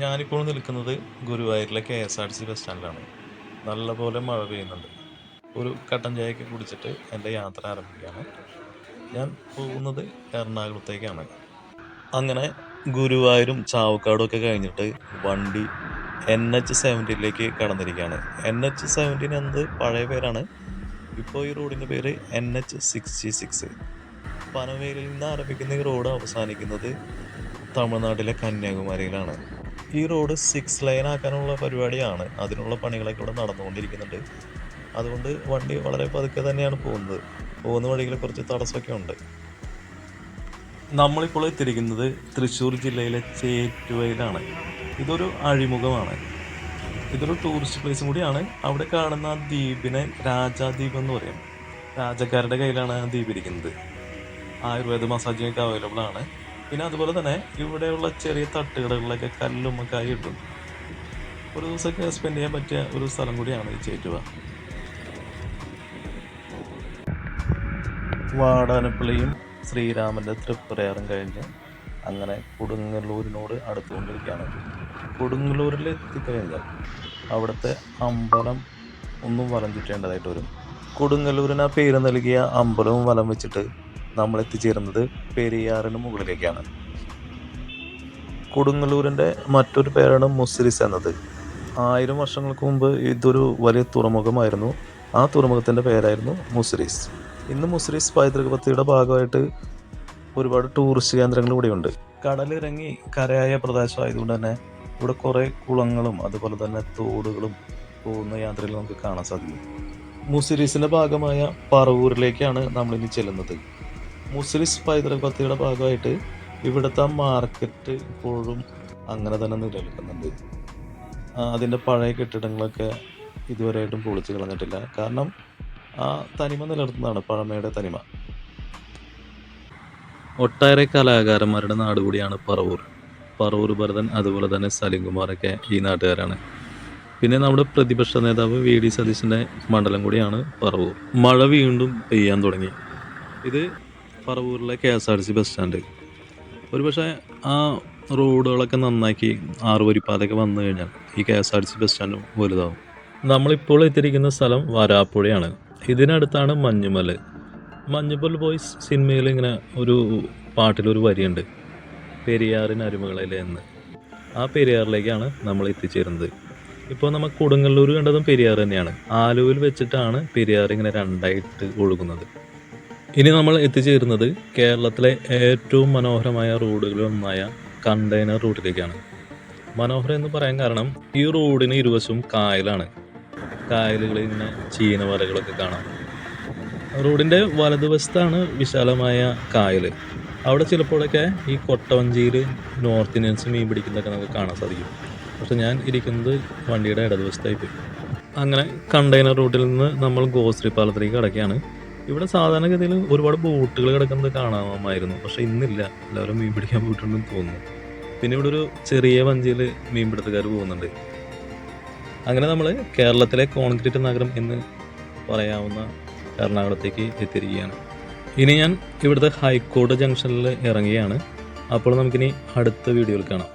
ഞാനിപ്പോൾ നിൽക്കുന്നത് ഗുരുവായൂരിലെ KSRTC ബസ് സ്റ്റാൻഡിലാണ്. നല്ലപോലെ മഴ പെയ്യുന്നുണ്ട്. ഒരു കട്ടൻ ചായയൊക്കെ കുടിച്ചിട്ട് എൻ്റെ യാത്ര ആരംഭിക്കുകയാണ്. ഞാൻ പോകുന്നത് എറണാകുളത്തേക്കാണ്. അങ്ങനെ ഗുരുവായൂരും ചാവക്കാടും ഒക്കെ കഴിഞ്ഞിട്ട് വണ്ടി NH-17 കടന്നിരിക്കുകയാണ്. NH-17 എന്നത് പഴയ പേരാണ്. ഇപ്പോൾ ഈ റോഡിൻ്റെ പേര് NH-66. പനവേലിൽ നിന്ന് ആരംഭിക്കുന്ന ഈ റോഡ് അവസാനിക്കുന്നത് തമിഴ്നാട്ടിലെ കന്യാകുമാരിയിലാണ്. ഈ റോഡ് 6 ലൈൻ ആക്കാനുള്ള പരിപാടിയാണ്. അതിനുള്ള പണികളൊക്കെ ഇവിടെ നടന്നുകൊണ്ടിരിക്കുന്നുണ്ട്. അതുകൊണ്ട് വണ്ടി വളരെ പതുക്കെ തന്നെയാണ് പോകുന്നത്. പോകുന്ന വഴിയിൽ കുറച്ച് തടസ്സമൊക്കെ ഉണ്ട്. നമ്മളിപ്പോൾ എത്തിയിരിക്കുന്നത് തൃശ്ശൂർ ജില്ലയിലെ ചേറ്റുവയിലാണ്. ഇതൊരു അഴിമുഖമാണ്. ഇതൊരു ടൂറിസ്റ്റ് പ്ലേസും കൂടിയാണ്. അവിടെ കാണുന്ന ആ ദ്വീപിനെ രാജാദ്വീപ് എന്ന് പറയും. രാജക്കാരുടെ കയ്യിലാണ് ആ ദ്വീപ് ഇരിക്കുന്നത്. ആയുർവേദ മസാജിങ്ങൊക്കെ അവൈലബിൾ ആണ്. പിന്നെ അതുപോലെ തന്നെ ഇവിടെയുള്ള ചെറിയ തട്ടുകടകളിലൊക്കെ കല്ലുമ്മക്കായി കിട്ടും. ഒരു ദിവസമൊക്കെ സ്പെൻഡ് ചെയ്യാൻ പറ്റിയ ഒരു സ്ഥലം കൂടിയാണ് ഈ ചേറ്റുവ. വാടാനപ്പള്ളിയും ശ്രീരാമൻ്റെ തൃപ്പരയാറും കഴിഞ്ഞ് അങ്ങനെ കൊടുങ്ങല്ലൂരിനോട് അടുത്തുകൊണ്ടിരിക്കുകയാണ്. കൊടുങ്ങല്ലൂരിൽ എത്തിക്കഴിഞ്ഞാൽ അവിടുത്തെ അമ്പലം ഒന്നും വലം ചുറ്റേണ്ടതായിട്ട് വരും. കൊടുങ്ങല്ലൂരിന് ആ പേര് നൽകിയ അമ്പലവും വലം വെച്ചിട്ട് നമ്മൾ എത്തിച്ചേരുന്നത് പെരിയാറിന് മുകളിലേക്കാണ്. കൊടുങ്ങല്ലൂരിൻ്റെ മറ്റൊരു പേരാണ് മുസിരിസ് എന്നത്. 1000 വർഷങ്ങൾക്ക് മുമ്പ് ഇതൊരു വലിയ തുറമുഖമായിരുന്നു. ആ തുറമുഖത്തിൻ്റെ പേരായിരുന്നു മുസിരിസ്. ഇന്ന് മുസിരിസ് പൈതൃക പദ്ധതിയുടെ ഭാഗമായിട്ട് ഒരുപാട് ടൂറിസ്റ്റ് കേന്ദ്രങ്ങൾ ഇവിടെയുണ്ട്. കടലിറങ്ങി കരയായ പ്രദേശമായതുകൊണ്ട് തന്നെ ഇവിടെ കുറേ കുളങ്ങളും അതുപോലെ തന്നെ തോടുകളും പോകുന്ന യാത്രയിൽ നമുക്ക് കാണാൻ സാധിക്കും. മുസിരിസിൻ്റെ ഭാഗമായ പറവൂരിലേക്കാണ് നമ്മളിനി ചെല്ലുന്നത്. മുസിരിസ് പൈതൃക പദ്ധതിയുടെ ഭാഗമായിട്ട് ഇവിടുത്തെ മാർക്കറ്റ് ഇപ്പോഴും അങ്ങനെ തന്നെ നിലനിൽക്കുന്നുണ്ട്. അതിൻ്റെ പഴയ കെട്ടിടങ്ങളൊക്കെ ഇതുവരെയായിട്ടും പൊളിച്ച് കളഞ്ഞിട്ടില്ല. കാരണം ആ തനിമ നിലനിർത്തുന്നതാണ്, പഴമയുടെ തനിമ. ഒട്ടേറെ കലാകാരന്മാരുടെ നാട് കൂടിയാണ് പറവൂർ. പറവൂർ ഭരതൻ അതുപോലെ തന്നെ സലിംകുമാറൊക്കെ ഈ നാട്ടുകാരാണ്. പിന്നെ നമ്മുടെ പ്രതിപക്ഷ നേതാവ് VD സതീശൻ്റെ മണ്ഡലം കൂടിയാണ് പറവൂർ. മഴ വീണ്ടും പെയ്യാൻ തുടങ്ങി. ഇത് പറവൂരിലെ KSRTC ബസ് സ്റ്റാൻഡ്. ഒരുപക്ഷെ ആ റോഡുകളൊക്കെ നന്നാക്കി 6 വരിപ്പാതയൊക്കെ വന്നു കഴിഞ്ഞാൽ ഈ KSRTC ബസ് സ്റ്റാൻഡ് വലുതാവും. നമ്മളിപ്പോൾ എത്തിയിരിക്കുന്ന സ്ഥലം വരാപ്പുഴയാണ്. ഇതിനടുത്താണ് മഞ്ഞുമൽ. മഞ്ഞുമൽ ബോയ്സ് സിനിമയിൽ ഇങ്ങനെ ഒരു പാട്ടിലൊരു വരിയുണ്ട്, പെരിയാറിന് അരുമകളിലെ എന്ന്. ആ പെരിയാറിലേക്കാണ് നമ്മൾ എത്തിച്ചേരുന്നത്. ഇപ്പോൾ നമ്മൾ കൊടുങ്ങല്ലൂർ കണ്ടതും പെരിയാർ തന്നെയാണ്. ആലുവയിൽ വെച്ചിട്ടാണ് പെരിയാർ ഇങ്ങനെ രണ്ടായിട്ട് ഒഴുകുന്നത്. ഇനി നമ്മൾ എത്തിച്ചേരുന്നത് കേരളത്തിലെ ഏറ്റവും മനോഹരമായ റോഡുകളിലൊന്നായ കണ്ടെയ്നർ റൂട്ടിലേക്കാണ്. മനോഹരം എന്ന് പറയാൻ കാരണം ഈ റോഡിന് ഇരുവശവും കായലാണ്. കായലുകളിൽ ഇങ്ങനെ ചീനവലകളൊക്കെ കാണാം. റോഡിൻ്റെ വലതുവശത്താണ് വിശാലമായ കായൽ. അവിടെ ചിലപ്പോഴൊക്കെ ഈ കൊട്ടവഞ്ചിയിൽ നോർത്ത് ഇന്ത്യൻസ് മീൻ പിടിക്കുന്നതൊക്കെ നമുക്ക് കാണാൻ സാധിക്കും. പക്ഷെ ഞാൻ ഇരിക്കുന്നത് വണ്ടിയുടെ ഇടതുവശത്തായി പോയി. അങ്ങനെ കണ്ടെയ്നർ റൂട്ടിൽ നിന്ന് നമ്മൾ ഗോശ്രീ പാലത്തിലേക്ക് കിടക്കുകയാണ്. ഇവിടെ സാധാരണഗതിയിൽ ഒരുപാട് ബോട്ടുകൾ കിടക്കുന്നത് കാണാമായിരുന്നു. പക്ഷെ ഇന്നില്ല, എല്ലാവരും മീൻ പിടിക്കാൻ പോയിട്ടുണ്ടെന്ന് തോന്നുന്നു. പിന്നെ ഇവിടെ ഒരു ചെറിയ വഞ്ചിയിൽ മീൻപിടുത്തക്കാർ പോകുന്നുണ്ട്. അങ്ങനെ നമ്മൾ കേരളത്തിലെ കോൺക്രീറ്റ് നഗരം എന്ന് പറയാവുന്ന എറണാകുളത്തേക്ക് എത്തിയിരിക്കുകയാണ്. ഇനി ഞാൻ ഇവിടുത്തെ ഹൈക്കോടതി ജംഗ്ഷനിൽ ഇറങ്ങുകയാണ്. അപ്പോൾ നമുക്കിനി അടുത്ത വീഡിയോയിൽ കാണാം.